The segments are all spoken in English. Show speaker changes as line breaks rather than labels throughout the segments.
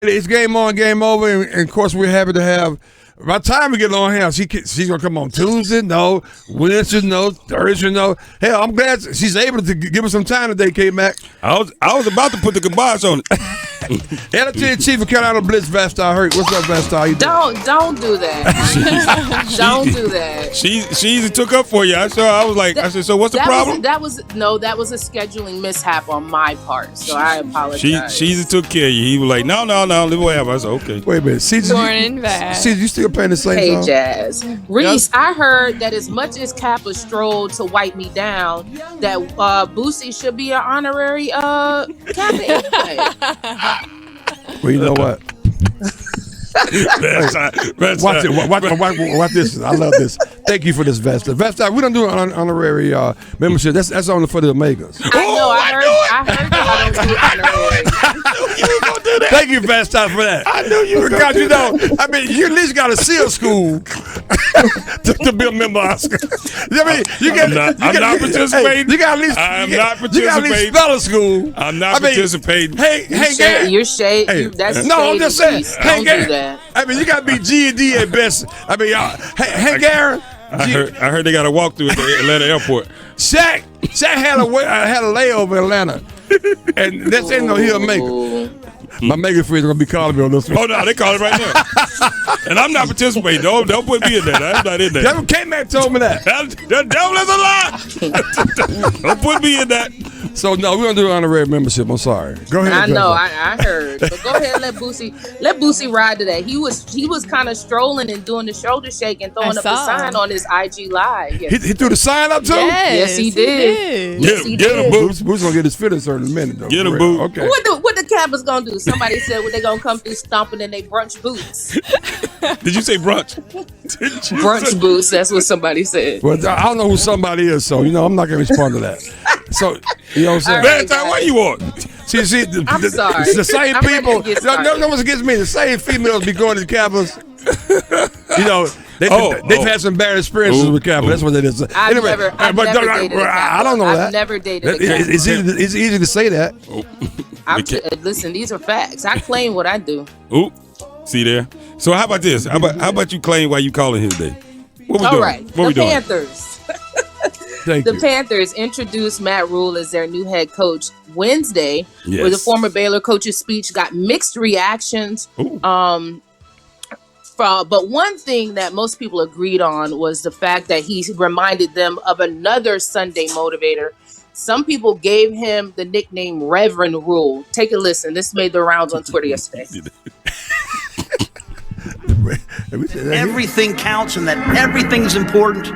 It's game on, game over, and of course we're happy to have. By the time we get on here, she's gonna come on Tuesday, no, Wednesday, no, Thursday, no. Hell, I'm glad she's able to give us some time today, K-Mac.
I was about to put the kibosh on it.
Editor-in-Chief of Carolina Blitz, Vashti. What's up, Vashti? How you doing?
Don't do that. Don't do that.
She easy took up for you. I said, so what's the problem?
That was a scheduling mishap on my part. So I apologize.
She easy took care of you. He was like, no, whatever. I said, okay.
Wait a minute. CJ,
Morning, Vash.
CJ, you still playing the same
Hey,
song?
Jazz. Reese, I heard that as much as Kappa strolled to wipe me down, that Boosie should be an honorary Kappa anyway.
Well, you know what? Watch this. I love this. Thank you for this, Vesta. Vesta, we don't do an honorary membership. That's only for the Omegas.
I heard that I don't do honorary.
You gonna do that?
Thank you, Vesta, for that.
I knew you were
because
gonna do that.
I mean, you at least got a SEAL school to be a member, Oscar. I mean,
I'm not participating.
You got at least.
I am not participating.
You got at least spelling school.
I'm not participating.
Hey, Gary.
You're shade.
Hey,
That's
no, I'm just saying.
Don't
Gary.
do that.
I mean, you got to be G&D at best. I mean, hey, Gary.
I heard they got to walk through at the Atlanta airport.
Shaq had a layover in Atlanta, and that's ain't no he'll make it. My mega friends are gonna be calling me on this one.
Oh no, they calling right now, and I'm not participating. Don't put me in that. I'm not in that.
That's what K-Mac told me that.
The devil is a lie. Don't put me in that.
So no, we don't do honorary membership. I'm sorry. Go ahead.
I know. I heard. But go ahead and let Boosie ride today. He was kind of strolling and doing the shoulder shake and throwing up the sign on his IG live.
He threw the sign up too.
Yes, he did. Yes, he did.
Get him, Boots.
Boots gonna get his fit in a minute though.
Get him, Boots.
Okay.
What the Kappas gonna do? Somebody said they gonna come through stomping in their brunch boots.
Did you say brunch?
Brunch boots. That's what somebody said.
Well, I don't know who somebody is, so I'm not gonna respond to that. So you know what I'm saying?
Valentine, what you on?
See,
I'm sorry.
The same
I'm
people.
started.
No one's against me. The same females be going to the Kappas. They've had some bad experiences with Kappa. That's what it is.
I've never dated a Kappa.
I don't know that.
I've never dated a Kappa.
It's easy to say that.
Listen, these are facts. I claim what I do.
Ooh, see there. So how about this? How about you claim why you calling here today? What we
All
doing?
right.
What we
the
doing?
Panthers.
Thank
the
you.
Panthers introduced Matt Rule as their new head coach Wednesday, where the former Baylor coach's speech got mixed reactions. But one thing that most people agreed on was the fact that he reminded them of another Sunday motivator. Some people gave him the nickname Reverend Rule. Take a listen. This made the rounds on Twitter yesterday.
Everything counts and that everything's important.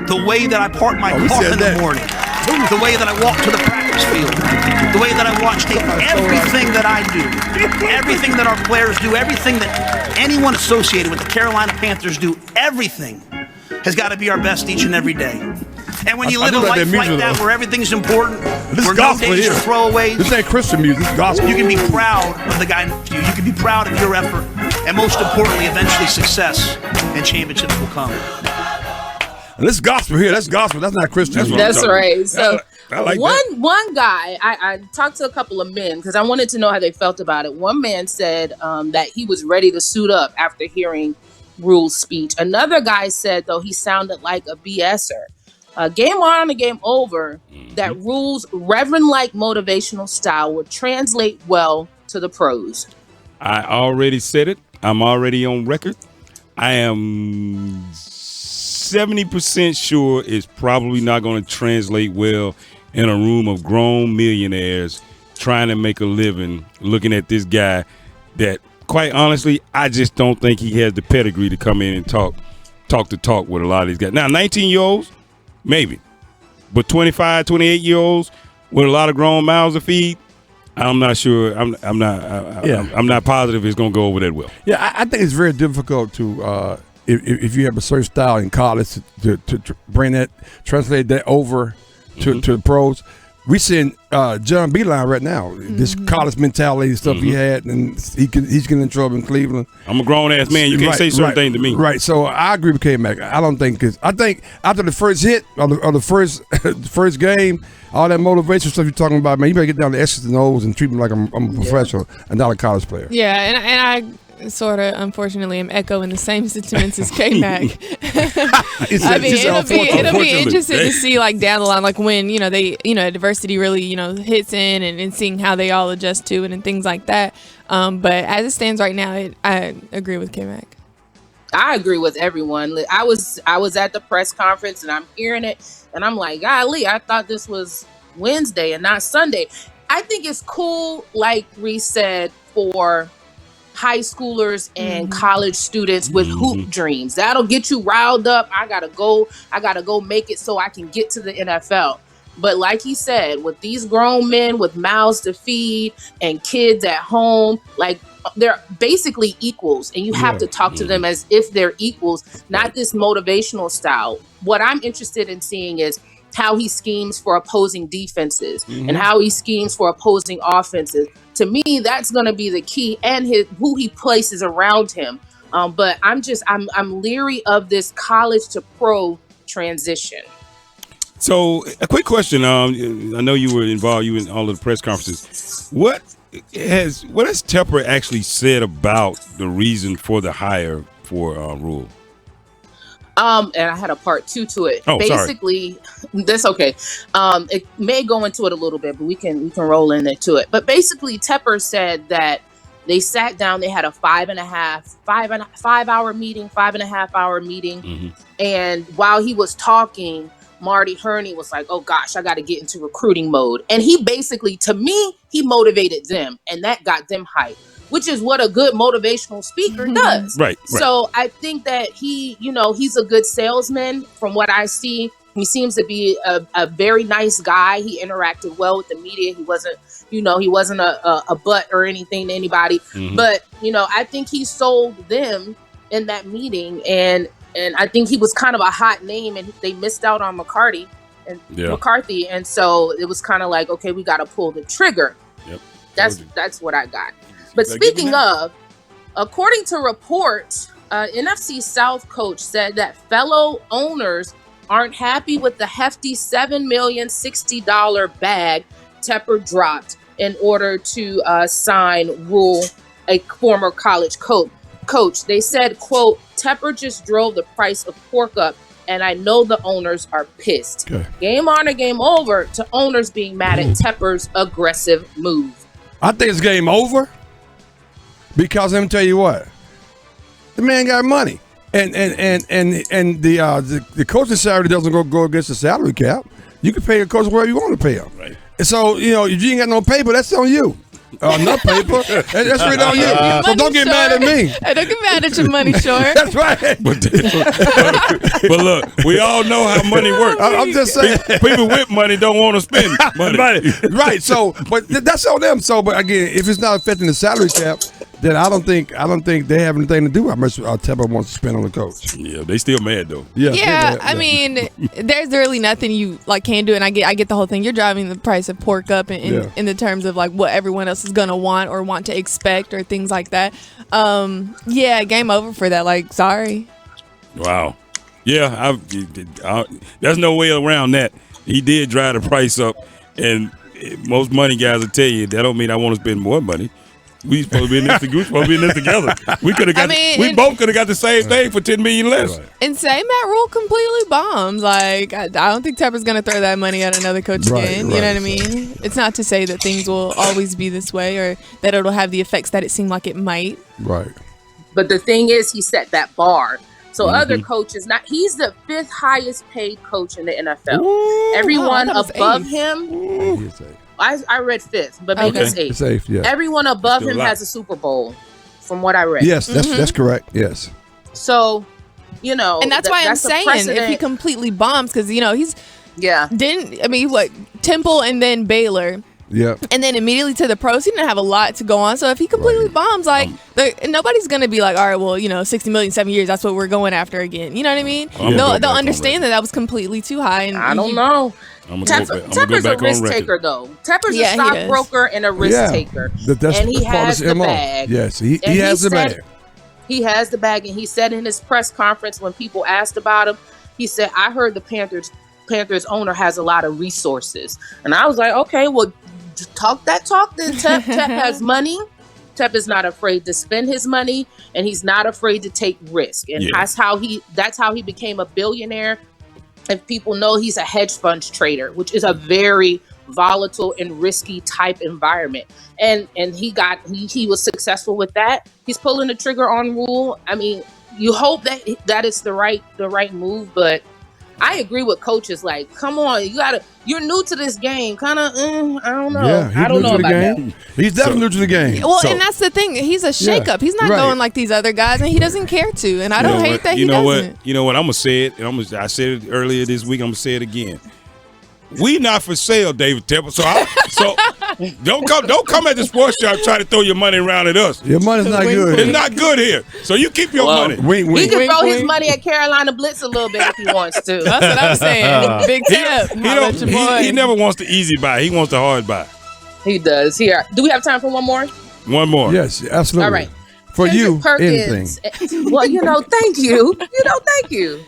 The way that I park my car in the morning, the way that I walk to the practice field, the way that I watch tape, everything that I do, everything that our players do, everything that anyone associated with the Carolina Panthers do, everything has got to be our best each and every day. And when you live a life like that where everything's important, where no days are throwaways,
this ain't Christian music, this is gospel.
You can be proud of the guy next to you. You can be proud of your effort. And most importantly, eventually success and championships will come.
And this is gospel here. That's gospel. That's not Christian.
That's right. So
I like
one guy, I talked to a couple of men because I wanted to know how they felt about it. One man said that he was ready to suit up after hearing Rule's speech. Another guy said, though, he sounded like a BSer. Game on and game over, that Rule's Reverend-like motivational style would translate well to the pros.
I already said it. I'm already on record. I am 70% sure it's probably not going to translate well in a room of grown millionaires trying to make a living looking at this guy that, quite honestly, I just don't think he has the pedigree to come in and talk with a lot of these guys. Now, 19-year-olds, maybe. But 25, 28-year-olds with a lot of grown mouths to feed, I'm not sure. I'm not positive it's going to go over that well.
Yeah, I think it's very difficult to if you have a certain style in college to bring that, translate that over to the pros. we seeing John Beeline right now. This college mentality stuff he had, and he's getting in trouble in Cleveland.
I'm a grown ass man. You can't say certain things to me.
Right. So I agree with K-Mac. I don't think I think after the first hit or the first game, all that motivation stuff you're talking about, man, you better get down to X's and O's and treat me like I'm a professional and not a college player.
Yeah, and I sort of, unfortunately, am echoing the same sentiments as K-Mac. I mean, it'll be interesting to see, like, down the line, like, when, adversity really, hits in and seeing how they all adjust to it and things like that. But as it stands right now, I agree with K-Mac.
I agree with everyone. I was at the press conference and I'm hearing it and I'm like, golly, I thought this was Wednesday and not Sunday. I think it's cool, like Reese said, for high schoolers and college students with hoop dreams. That'll get you riled up. I gotta go make it so I can get to the NFL. But like he said, with these grown men with mouths to feed and kids at home, like, they're basically equals, and you have to talk to them as if they're equals, not this motivational style. What I'm interested in seeing is how he schemes for opposing defenses and how he schemes for opposing offenses. To me, that's going to be the key, and who he places around him. But I'm leery of this college to pro transition.
So, a quick question. I know you were involved. You were in all of the press conferences. What has Tepper actually said about the reason for the hire for Rule?
And I had a part 2 to it.
Oh,
basically, sorry. That's okay. It may go into it a little bit, but we can roll into it. But basically, Tepper said that they sat down. They had a 5.5 hour meeting. And while he was talking, Marty Herney was like, "Oh gosh, I got to get into recruiting mode." And he basically, to me, he motivated them, and that got them hyped, which is what a good motivational speaker does.
Right.
So I think that he's a good salesman. From what I see, he seems to be a very nice guy. He interacted well with the media. He wasn't a butt or anything to anybody. But, I think he sold them in that meeting, and I think he was kind of a hot name, and they missed out on McCarthy. And so it was kind of like, okay, we got to pull the trigger.
Yep.
That's what I got. But speaking of, according to reports, NFC South coach said that fellow owners aren't happy with the hefty $7,060,000 bag Tepper dropped in order to sign Rule, a former college coach. They said, quote, "Tepper just drove the price of pork up, and I know the owners are pissed." Okay. Game on or game over to owners being mad at Tepper's aggressive move.
I think it's game over because let me tell you what, the man got money, and the coaching salary doesn't go against the salary cap. You can pay a coach wherever you want to pay him. Right. And so if you ain't got no paper, that's on you. No paper. That's really on you. So don't get mad at me.
Don't get mad at your money, Short.
That's right.
But look, we all know how money works.
I'm just saying,
people with money don't want to spend money.
Right. So, but that's on them. So, but again, if it's not affecting the salary cap, then I don't think they have anything to do with how much Tepper wants to spend on the coach.
Yeah, they still mad though.
Yeah, I mean, there's really nothing you can do, and I get the whole thing. You're driving the price of pork up in the terms of like what everyone else is gonna want or want to expect or things like that. Game over for that. Like, sorry.
Wow. Yeah, there's no way around that. He did drive the price up, and most money guys will tell you that don't mean I want to spend more money. We supposed to be in this together. We could have got. We both could have got the same thing for $10 million less.
And say Matt Rule completely bombs. Like, I don't think Tepper's gonna throw that money at another coach again. You know what I mean? It's not to say that things will always be this way or that it'll have the effects that it seemed like it might.
Right.
But the thing is, he set that bar. So other coaches, he's the 5th highest paid coach in the NFL.
Ooh,
Everyone above him. I read 5th, but maybe it's 8th.
It's 8th, yeah.
Everyone above him has a Super Bowl, from what I read.
Yes, that's correct. Yes.
So,
and that's why I'm saying if he completely bombs, because he's
Yeah.
Didn't, I mean, what, Temple and then Baylor.
Yeah.
And then immediately to the pros, he didn't have a lot to go on. So if he completely bombs, nobody's going to be like, all right, well, 60 million, 7 years, that's what we're going after again. You know what I mean? They'll understand that was completely too high. And
I don't know. Tepper's a risk taker, though. Tepper's a stockbroker and a risk taker.
And
he has the bag.
Yes, he has the bag.
He has the bag, and he said in his press conference when people asked about him, he said, I heard the Panthers owner has a lot of resources. And I was like, okay, well, talk then. Tep has money. Tep is not afraid to spend his money, and he's not afraid to take risk. And that's how he became a billionaire. And people know he's a hedge fund trader, which is a very volatile and risky type environment. And he was successful with that. He's pulling the trigger on Rule. I mean, you hope that it's the right move, but I agree with coaches. Like, come on, you're new to this game. Kind of, I don't know.
Yeah,
I don't know about that.
He's definitely new to the game.
Well, and that's the thing. He's a shakeup. He's not going like these other guys, and he doesn't care to. And I don't hate that he doesn't.
You know what? I'm gonna say it, and I said it earlier this week. I'm gonna say it again. We not for sale, David Tepper. So don't come at the sports shop trying to throw your money around at us.
Your money's not good.
It's not good here. So you keep your money.
He can throw his money at Carolina Blitz a little bit if he wants to.
That's what I'm saying. Big tip.
He never wants the easy buy. He wants the hard buy.
He does. Here. Do we have time for one more?
One more.
Yes, absolutely.
All right.
For
Kendrick
Perkins,
anything. Well, thank you. Thank you.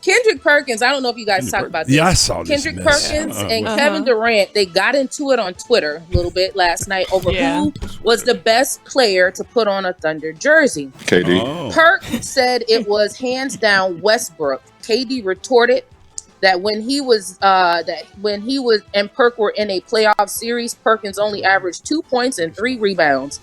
Kendrick Perkins, I don't know if you guys talked about this.
Yeah, I saw this.
Kendrick Perkins and Kevin Durant, they got into it on Twitter a little bit last night over who was the best player to put on a Thunder jersey.
KD.
Perk said it was hands down Westbrook. KD retorted that when he was and Perk were in a playoff series, Perkins only averaged 2 points and 3 rebounds.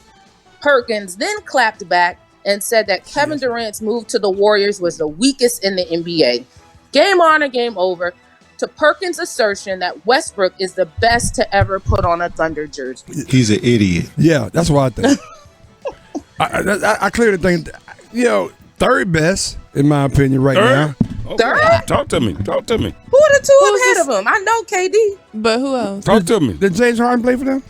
Perkins then clapped back and said that Kevin Durant's move to the Warriors was the weakest in the NBA. Game on or game over to Perkins' assertion that Westbrook is the best to ever put on a Thunder jersey.
He's an idiot.
Yeah, that's what I think. I clearly think, third best, in my opinion, right now.
Okay.
Third?
Talk to me.
Who are the two ahead of him? I know KD.
But who else?
Talk to me.
Did James Harden play for them?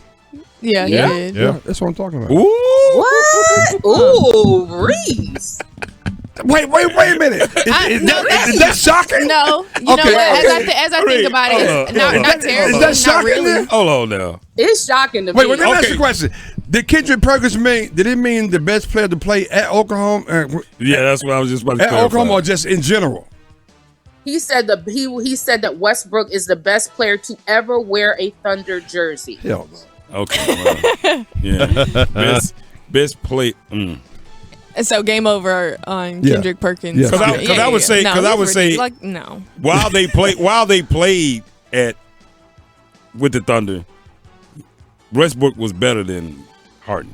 Yeah, he did.
Yeah, that's what I'm talking about.
Ooh.
What? Ooh, Reese.
Wait a minute. Is that shocking?
No. You know what? As I think about it, it's not terrible.
Is that shocking?
Really.
Hold on now.
It's shocking to me.
Wait, let me ask you a question. Did Kendrick Perkins did it mean the best player to play at Oklahoma?
Yeah, that's what I was just about to say.
At Oklahoma or just in general?
He said that Westbrook is the best player to ever wear a Thunder jersey.
Hell no.
Okay. Yeah. Best play.
And so game over on Kendrick Perkins.
Because I would say
like no.
While they played with the Thunder, Westbrook was better than Harden.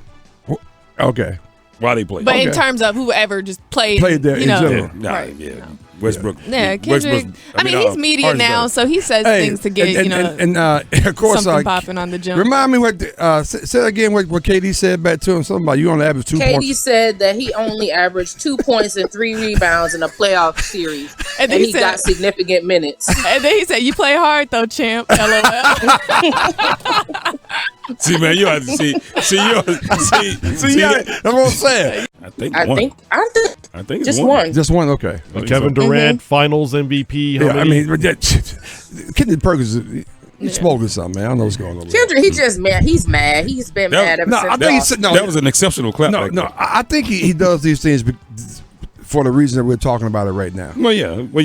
Okay.
While they played.
But in terms of whoever just played
there in general.
Right. Yeah. Westbrook.
Yeah, Kendrick. He's media now, so he says things to get
and of course
something popping on the jump.
Remind me what say again what KD said back to him. Something about you only average 2 points.
KD said that he only averaged 2 points and 3 rebounds in a playoff series, and he got significant minutes.
And then he said, "You play hard though, champ." LOL.
See, man, you have to see.
That's what I'm saying.
I think just one.
Just one, okay.
Kevin Durant, Finals MVP.
Yeah, I mean, Kendrick Perkins is smoking something, man. I don't know what's going on.
Kendrick, he's just mad. He's mad. He's been mad ever since.
That was an exceptional clap.
I think he does these things for the reason that we're talking about it right now.
Well, yeah. Well,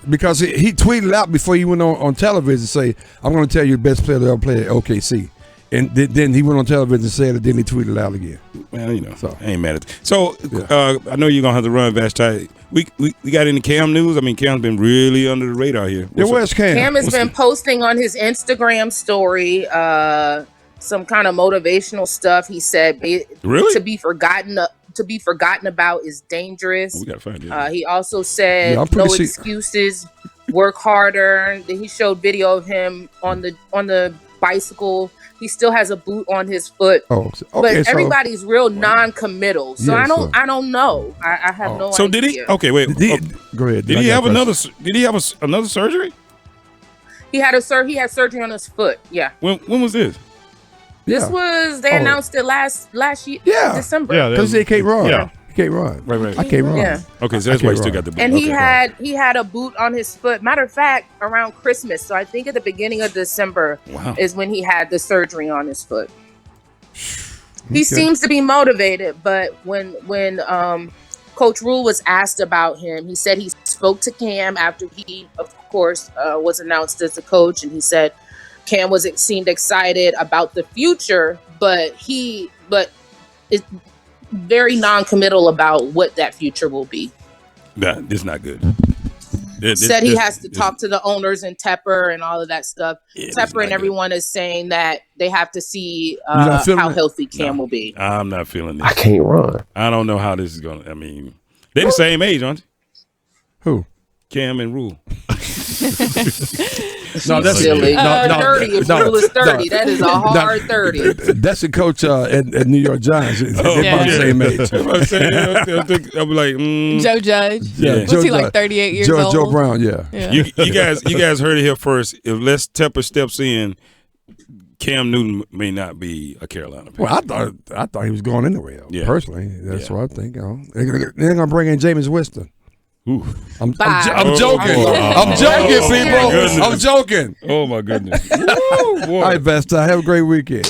because he tweeted out before he went on television and say, "I'm going to tell you the best player to ever play at OKC." And then he went on television and said it, then he tweeted out again.
Well, so I ain't mad at it. So I know you're going to have to run, Vashti. We got any Cam news? I mean, Cam's been really under the radar here.
Where's Cam?
Cam has been posting on his Instagram story some kind of motivational stuff. He said to be forgotten about is dangerous.
We got to find it.
He also said no excuses, work harder. Then he showed video of him on the bicycle. He still has a boot on his foot. Oh, okay, but everybody's real non-committal. So I don't know. I have no idea.
So did he? Okay, wait.
Go ahead.
Did he have another surgery?
He had surgery on his foot. Yeah.
When was this?
This was they announced it last year, December.
Yeah,
because they can't run.
Yeah.
Can't run.
Right.
I can't run.
Yeah.
Okay, so that's why he still got the boot.
And he had a boot on his foot. Matter of fact, around Christmas. So I think at the beginning of December is when he had the surgery on his foot. He seems to be motivated, but when Coach Rule was asked about him, he said he spoke to Cam after he, of course, was announced as a coach, and he said Cam seemed excited about the future, but it's very non-committal about what that future will be.
Nah, this is not good.
Said he has to talk to the owners and Tepper and all of that stuff. Tepper and everyone is saying that they have to see how healthy Cam will be.
I'm not feeling this.
I can't run.
I don't know how this is going to, I mean, they're the same age, aren't they?
Who?
Cam and Rule.
No, that's
silly. 30. If Rule is 30, that is a hard 30.
That's the coach at New York Giants. They're about the same age.
I'm like,
Joe Judge.
Yeah,
was he like 38 years old?
Joe Brown. Yeah.
You guys heard it here first. If Les Tepper steps in, Cam Newton may not be a Carolina Panther.
Well, I thought he was going anyway. Personally, that's what I think. They're gonna bring in Jameis Winston. I'm joking. I'm joking, people. I'm joking.
Oh my goodness.
All right, Vashti. Have a great weekend.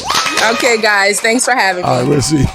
Okay, guys. Thanks for having me.
All right, we'll see.